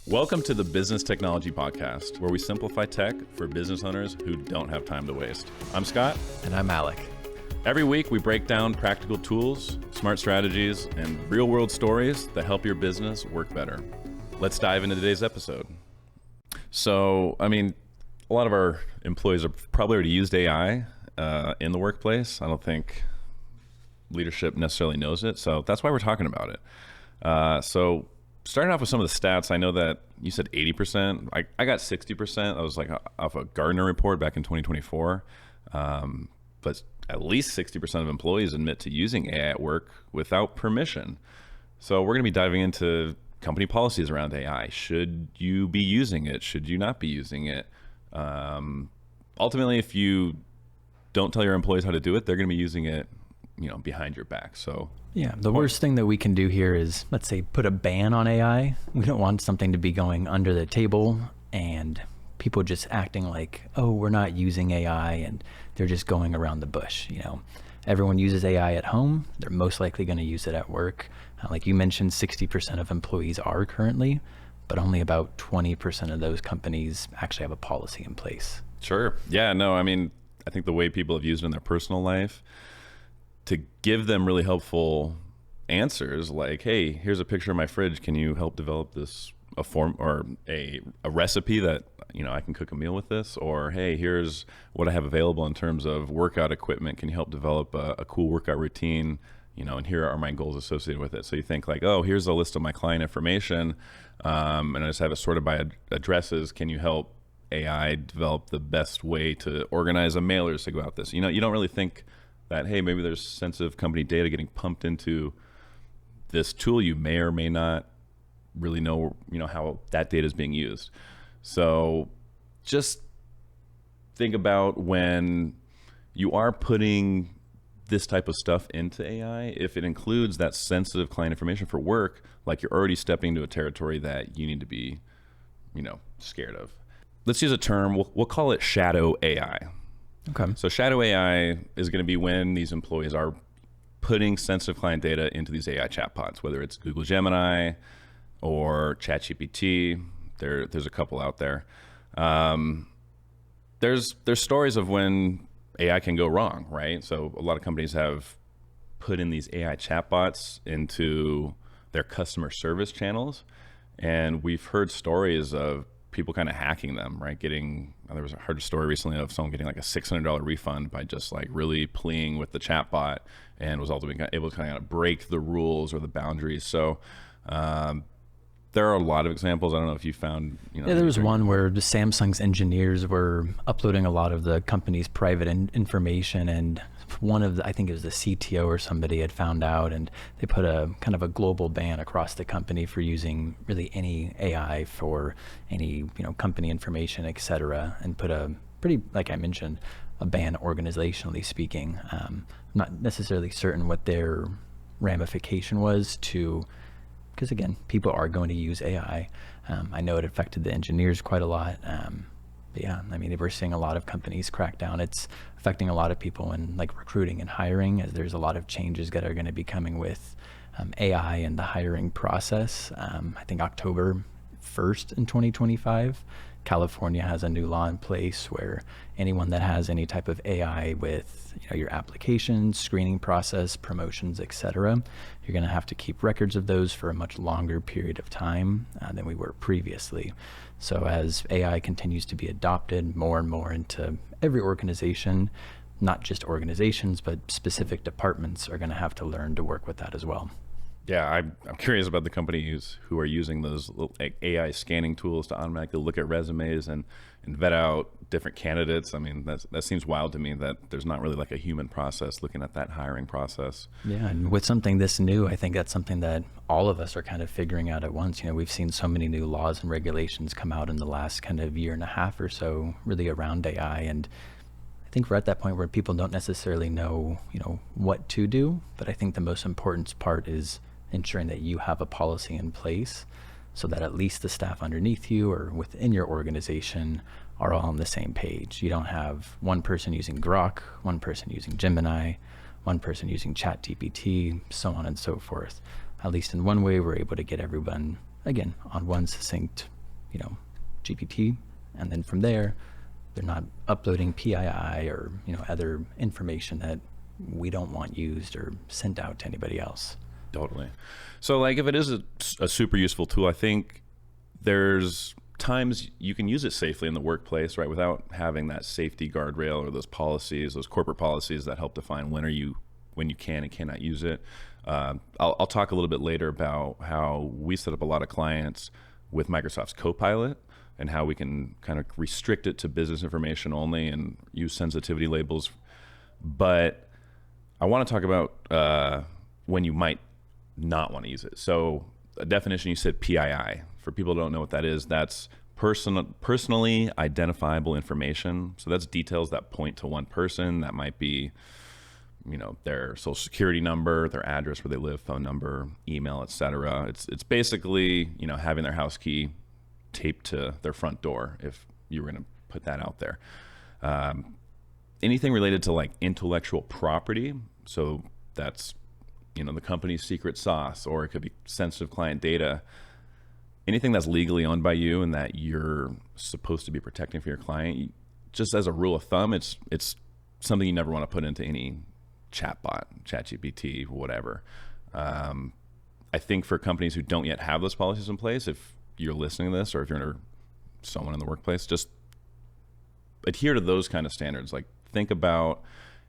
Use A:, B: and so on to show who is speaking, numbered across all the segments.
A: Welcome to the Business Technology Podcast, where we simplify tech for business owners who don't have time to waste. I'm Scott.
B: And I'm Alec.
A: Every week, we break down practical tools, smart strategies, and real-world stories that help your business work better. Let's dive into today's episode. So, a lot of our employees are probably already used AI in the workplace. I don't think leadership necessarily knows it, so that's why we're talking about it. So starting off with some of the stats, I know that you said 80%. I got 60%. I was like off a Gartner report back in 2024. But at least 60% of employees admit to using AI at work without permission. So we're going to be diving into company policies around AI. Should you be using it? Should you not be using it? Ultimately, if you don't tell your employees how to do it, they're going to be using it, behind your back. So
B: yeah, the worst thing that we can do here is, let's say, put a ban on AI. We don't want something to be going under the table and people just acting like, oh, we're not using AI, and they're just going around the bush. Everyone uses AI at home. They're most likely going to use it at work. Like you mentioned, 60% of employees are currently, but only about 20% of those companies actually have a policy in place.
A: Sure. Yeah, no, I think the way people have used it in their personal life to give them really helpful answers, like, hey, here's a picture of my fridge. Can you help develop this, a form or a recipe that, I can cook a meal with this? Or, hey, here's what I have available in terms of workout equipment. Can you help develop a cool workout routine? And here are my goals associated with it. So you think like, oh, here's a list of my client information, and I just have it sorted by addresses. Can you help AI develop the best way to organize a mailers to go out this? You don't really think that, hey, maybe there's sensitive company data getting pumped into this tool. You may or may not really know, how that data is being used. So just think about when you are putting this type of stuff into AI, if it includes that sensitive client information for work, like you're already stepping into a territory that you need to be, scared of. Let's use a term, we'll call it shadow AI.
B: Okay.
A: So shadow AI is going to be when these employees are putting sensitive client data into these AI chatbots, whether it's Google Gemini or ChatGPT. There's a couple out there. There's stories of when AI can go wrong, right? So a lot of companies have put in these AI chatbots into their customer service channels, and we've heard stories of people kind of hacking them, right? There was a hard story recently of someone getting like a $600 refund by just like really pleading with the chatbot, and was ultimately able to kind of break the rules or the boundaries. So there are a lot of examples. I don't know if you found,
B: Yeah, there was one where the Samsung's engineers were uploading a lot of the company's private information, and I think it was the CTO or somebody had found out, and they put a kind of a global ban across the company for using really any AI for any, company information, et cetera, and put a pretty, like I mentioned, a ban organizationally speaking. I'm not necessarily certain what their ramification was because again, people are going to use AI. I know it affected the engineers quite a lot. But yeah, we're seeing a lot of companies crack down. It's affecting a lot of people in like recruiting and hiring, as there's a lot of changes that are going to be coming with AI and the hiring process. I think October 1st in 2025, California has a new law in place where anyone that has any type of AI with your applications, screening process, promotions, etc., you're going to have to keep records of those for a much longer period of time than we were previously. So as AI continues to be adopted more and more into every organization, not just organizations, but specific departments are going to have to learn to work with that as well.
A: Yeah, I'm curious about the companies who are using those little AI scanning tools to automatically look at resumes and vet out different candidates. That seems wild to me that there's not really like a human process looking at that hiring process.
B: Yeah, and with something this new, I think that's something that all of us are kind of figuring out at once. We've seen so many new laws and regulations come out in the last kind of year and a half or so, really around AI, and I think we're at that point where people don't necessarily know, what to do, but I think the most important part is ensuring that you have a policy in place so that at least the staff underneath you or within your organization are all on the same page. You don't have one person using Grok, one person using Gemini, one person using ChatGPT, so on and so forth. At least in one way, we're able to get everyone, again, on one succinct GPT, and then from there, they're not uploading PII or other information that we don't want used or sent out to anybody else.
A: Totally. So like if it is a super useful tool, I think there's times you can use it safely in the workplace, right, without having that safety guardrail or those policies, those corporate policies that help define when you can and cannot use it. I'll talk a little bit later about how we set up a lot of clients with Microsoft's Copilot and how we can kind of restrict it to business information only and use sensitivity labels. But I want to talk about when you might not want to use it. So a definition, you said PII. For people who don't know what that is, that's personally identifiable information. So that's details that point to one person. That might be, their social security number, their address where they live, phone number, email, etc. It's basically, having their house key taped to their front door, if you were going to put that out there. Anything related to like intellectual property. So that's, the company's secret sauce, or it could be sensitive client data. Anything that's legally owned by you and that you're supposed to be protecting for your client, just as a rule of thumb, it's something you never want to put into any chatbot, ChatGPT, whatever. I think for companies who don't yet have those policies in place, if you're listening to this or if you're someone in the workplace, just adhere to those kind of standards. Like think about,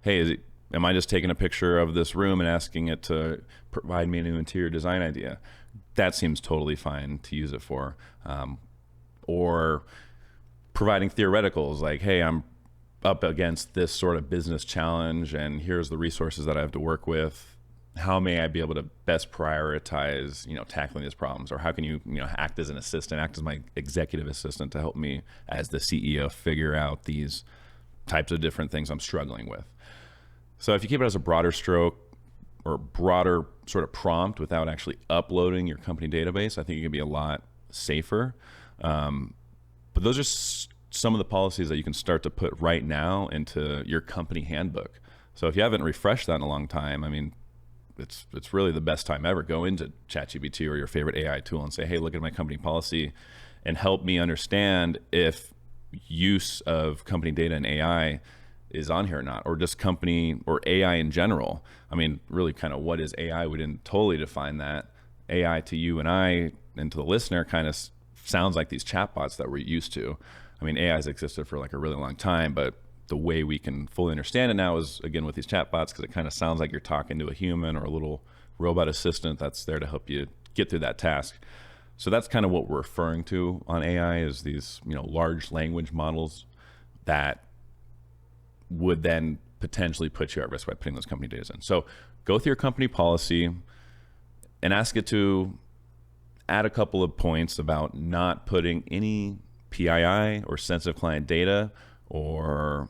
A: hey, am I just taking a picture of this room and asking it to provide me a new interior design idea? That seems totally fine to use it for. Or providing theoreticals like, hey, I'm up against this sort of business challenge and here's the resources that I have to work with. How may I be able to best prioritize, tackling these problems? Or how can you, act as an assistant, act as my executive assistant to help me as the CEO figure out these types of different things I'm struggling with? So if you keep it as a broader stroke or broader sort of prompt without actually uploading your company database, I think it can be a lot safer. But those are some of the policies that you can start to put right now into your company handbook. So if you haven't refreshed that in a long time, I mean, it's really the best time ever. Go into ChatGPT or your favorite AI tool and say, hey, look at my company policy and help me understand if use of company data and AI is on here or not, or just company or AI in general. I mean, really kind of what is AI? We didn't totally define that. AI to you and I and to the listener kind of sounds like these chatbots that we're used to. I mean, AI has existed for like a really long time, but the way we can fully understand it now is, again, with these chatbots, because it kind of sounds like you're talking to a human or a little robot assistant that's there to help you get through that task. So that's kind of what we're referring to on AI is these, large language models that would then potentially put you at risk by putting those company data in. So go through your company policy and ask it to add a couple of points about not putting any PII or sensitive client data or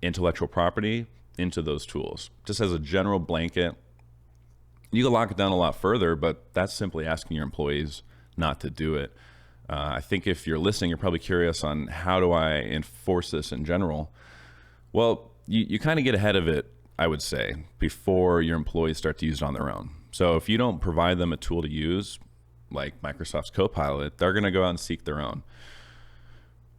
A: intellectual property into those tools. Just as a general blanket, you can lock it down a lot further, but that's simply asking your employees not to do it. I think if you're listening, you're probably curious on how do I enforce this in general. Well, you kind of get ahead of it, I would say, before your employees start to use it on their own. So if you don't provide them a tool to use, like Microsoft's Copilot, they're going to go out and seek their own.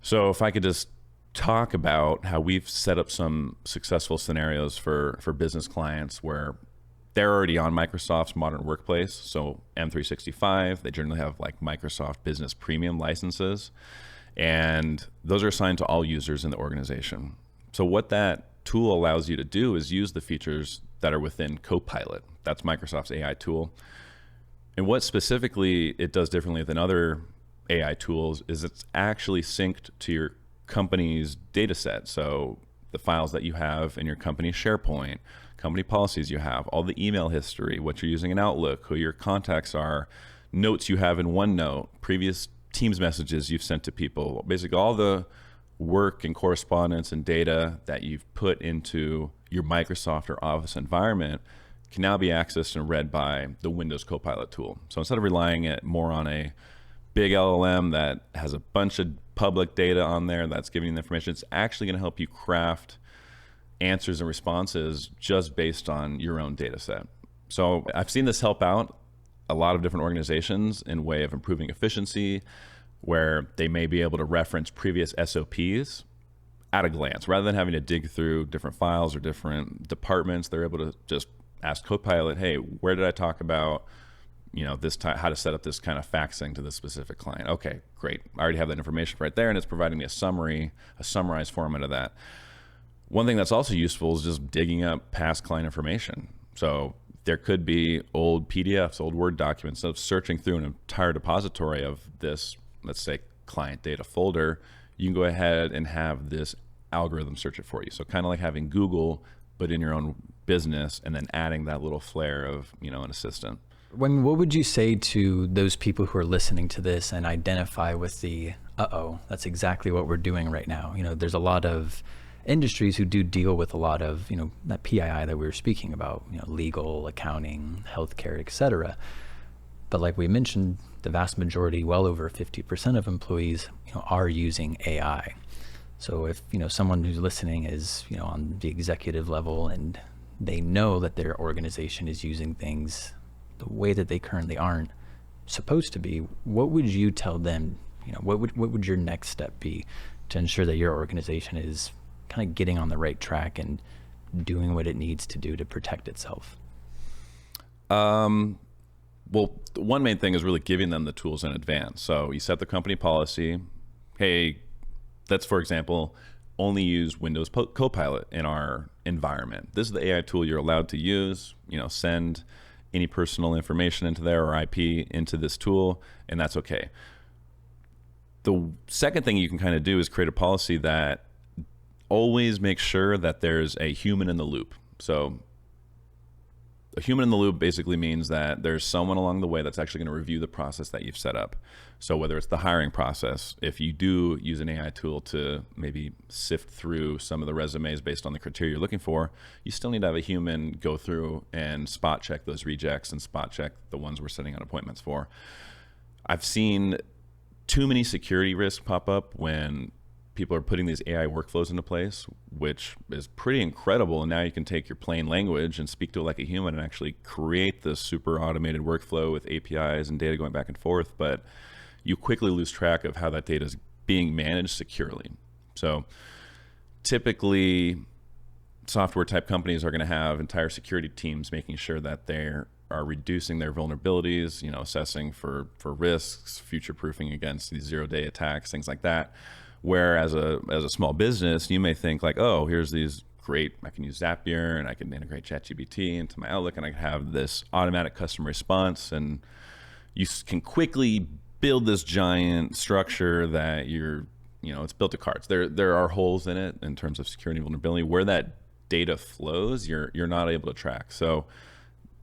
A: So if I could just talk about how we've set up some successful scenarios for business clients where they're already on Microsoft's modern workplace. So M365, they generally have like Microsoft Business Premium licenses, and those are assigned to all users in the organization. So what that tool allows you to do is use the features that are within Copilot. That's Microsoft's AI tool. And what specifically it does differently than other AI tools is it's actually synced to your company's data set. So the files that you have in your company's SharePoint, company policies you have, all the email history, what you're using in Outlook, who your contacts are, notes you have in OneNote, previous Teams messages you've sent to people, basically all the work and correspondence and data that you've put into your Microsoft or Office environment can now be accessed and read by the Windows Copilot tool. So instead of relying it more on a big LLM that has a bunch of public data on there that's giving you the information, it's actually going to help you craft answers and responses just based on your own data set. So I've seen this help out a lot of different organizations in way of improving efficiency, where they may be able to reference previous SOPs at a glance rather than having to dig through different files or different departments. They're able to just ask Copilot, hey, where did I talk about this time, how to set up this kind of faxing to this specific client? Okay, great. I already have that information right there, and it's providing me a summary, a summarized format of that. One thing that's also useful is just digging up past client information. So there could be old PDFs, old Word documents. Instead of searching through an entire depository of this, let's say, client data folder, you can go ahead and have this algorithm search it for you. So kind of like having Google, but in your own business, and then adding that little flair of, an assistant.
B: What would you say to those people who are listening to this and identify with the, that's exactly what we're doing right now? There's a lot of industries who do deal with a lot of, that PII that we were speaking about, legal, accounting, healthcare, et cetera. But like we mentioned, the vast majority, well over 50% of employees, are using AI. So if, someone who's listening is, on the executive level and they know that their organization is using things the way that they currently aren't supposed to be, what would you tell them? What would your next step be to ensure that your organization is kind of getting on the right track and doing what it needs to do to protect itself?
A: Well, one main thing is really giving them the tools in advance. So you set the company policy. Hey, let's, for example, only use Windows Copilot in our environment. This is the AI tool you're allowed to use. Send any personal information into there or IP into this tool, and that's okay. The second thing you can kind of do is create a policy that always makes sure that there's a human in the loop. So a human in the loop basically means that there's someone along the way that's actually going to review the process that you've set up. So whether it's the hiring process, if you do use an AI tool to maybe sift through some of the resumes based on the criteria you're looking for, you still need to have a human go through and spot check those rejects and spot check the ones we're setting out appointments for. I've seen too many security risks pop up when people are putting these AI workflows into place, which is pretty incredible. And now you can take your plain language and speak to it like a human and actually create this super automated workflow with APIs and data going back and forth. But you quickly lose track of how that data is being managed securely. So typically software type companies are going to have entire security teams making sure that they are reducing their vulnerabilities, assessing for risks, future-proofing against these zero-day attacks, things like that. Whereas as a small business, you may think like, oh, here's these great, I can use Zapier and I can integrate ChatGPT into my Outlook and I can have this automatic customer response, and you can quickly build this giant structure that it's built to cards. There are holes in it in terms of security and vulnerability. Where that data flows, you're not able to track. So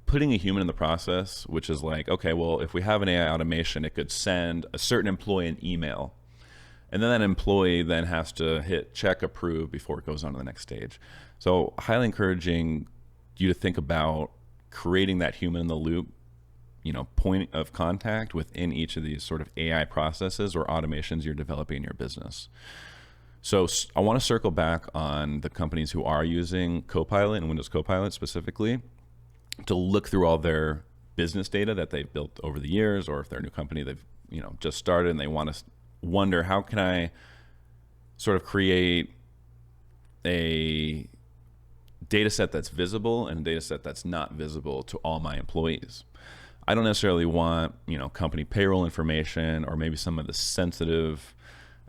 A: putting a human in the process, which is like, okay, well, if we have an AI automation, it could send a certain employee an email, and then that employee then has to hit check approve before it goes on to the next stage. So highly encouraging you to think about creating that human in the loop, point of contact within each of these sort of AI processes or automations you're developing in your business. So I want to circle back on the companies who are using Copilot and Windows Copilot specifically to look through all their business data that they've built over the years, or if they're a new company they've just started and they want to wonder, how can I sort of create a data set that's visible and a data set that's not visible to all my employees. I don't necessarily want, company payroll information or maybe some of the sensitive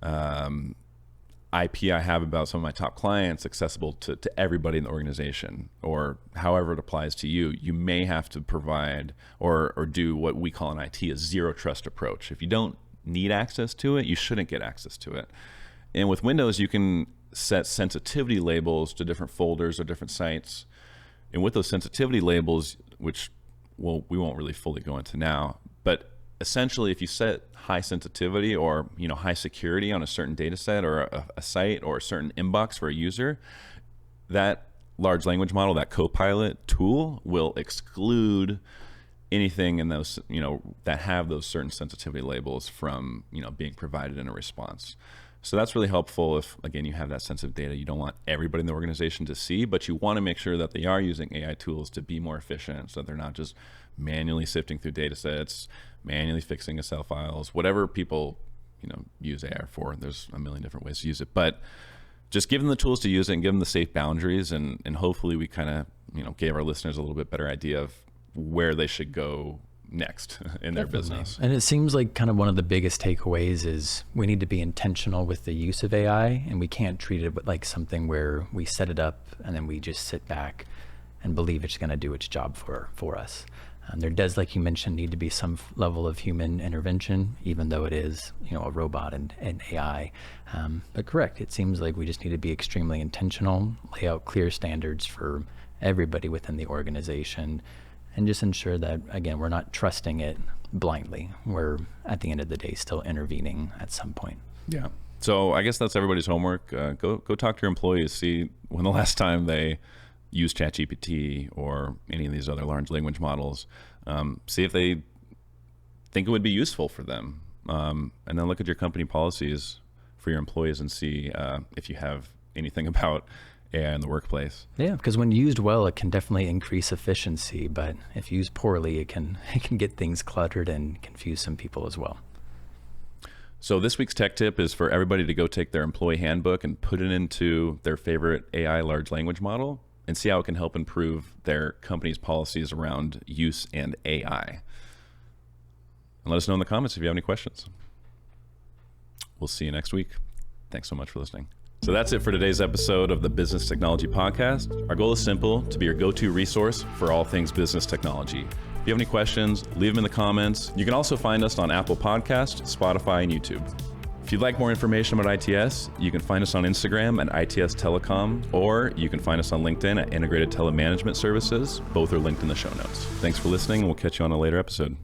A: IP I have about some of my top clients accessible to everybody in the organization, or however it applies to you. You may have to provide or do what we call in IT a zero trust approach. If you don't need access to it, you shouldn't get access to it. And with Windows, you can set sensitivity labels to different folders or different sites. And with those sensitivity labels, which we won't really fully go into now, but essentially if you set high sensitivity or high security on a certain data set or a site or a certain inbox for a user, that large language model, that Copilot tool, will exclude anything in those, that have those certain sensitivity labels from, being provided in a response. So that's really helpful if, again, you have that sensitive data you don't want everybody in the organization to see, but you want to make sure that they are using AI tools to be more efficient, so they're not just manually sifting through data sets, manually fixing Excel files, whatever people, use AI for. There's a million different ways to use it, but just give them the tools to use it and give them the safe boundaries, and hopefully we kind of gave our listeners a little bit better idea of where they should go next in their business.
B: And it seems like kind of one of the biggest takeaways is we need to be intentional with the use of AI, and we can't treat it like something where we set it up and then we just sit back and believe it's going to do its job for us. There does, like you mentioned, need to be some level of human intervention, even though it is, a robot and AI. But correct, it seems like we just need to be extremely intentional, lay out clear standards for everybody within the organization, and just ensure that, again, we're not trusting it blindly. We're, at the end of the day, still intervening at some point.
A: Yeah. So I guess that's everybody's homework. Go talk to your employees, see when the last time they use ChatGPT or any of these other large language models, see if they think it would be useful for them. And then look at your company policies for your employees and see if you have anything about AI in the workplace.
B: Yeah, because when used well, it can definitely increase efficiency, but if used poorly, it can get things cluttered and confuse some people as well.
A: So this week's tech tip is for everybody to go take their employee handbook and put it into their favorite AI large language model and see how it can help improve their company's policies around use and AI. And let us know in the comments if you have any questions. We'll see you next week. Thanks so much for listening. So that's it for today's episode of the Business Technology Podcast. Our goal is simple: to be your go-to resource for all things business technology. If you have any questions, leave them in the comments. You can also find us on Apple Podcasts, Spotify, and YouTube. If you'd like more information about ITS, you can find us on Instagram at ITS Telecom, or you can find us on LinkedIn at Integrated Telemanagement Services. Both are linked in the show notes. Thanks for listening, and we'll catch you on a later episode.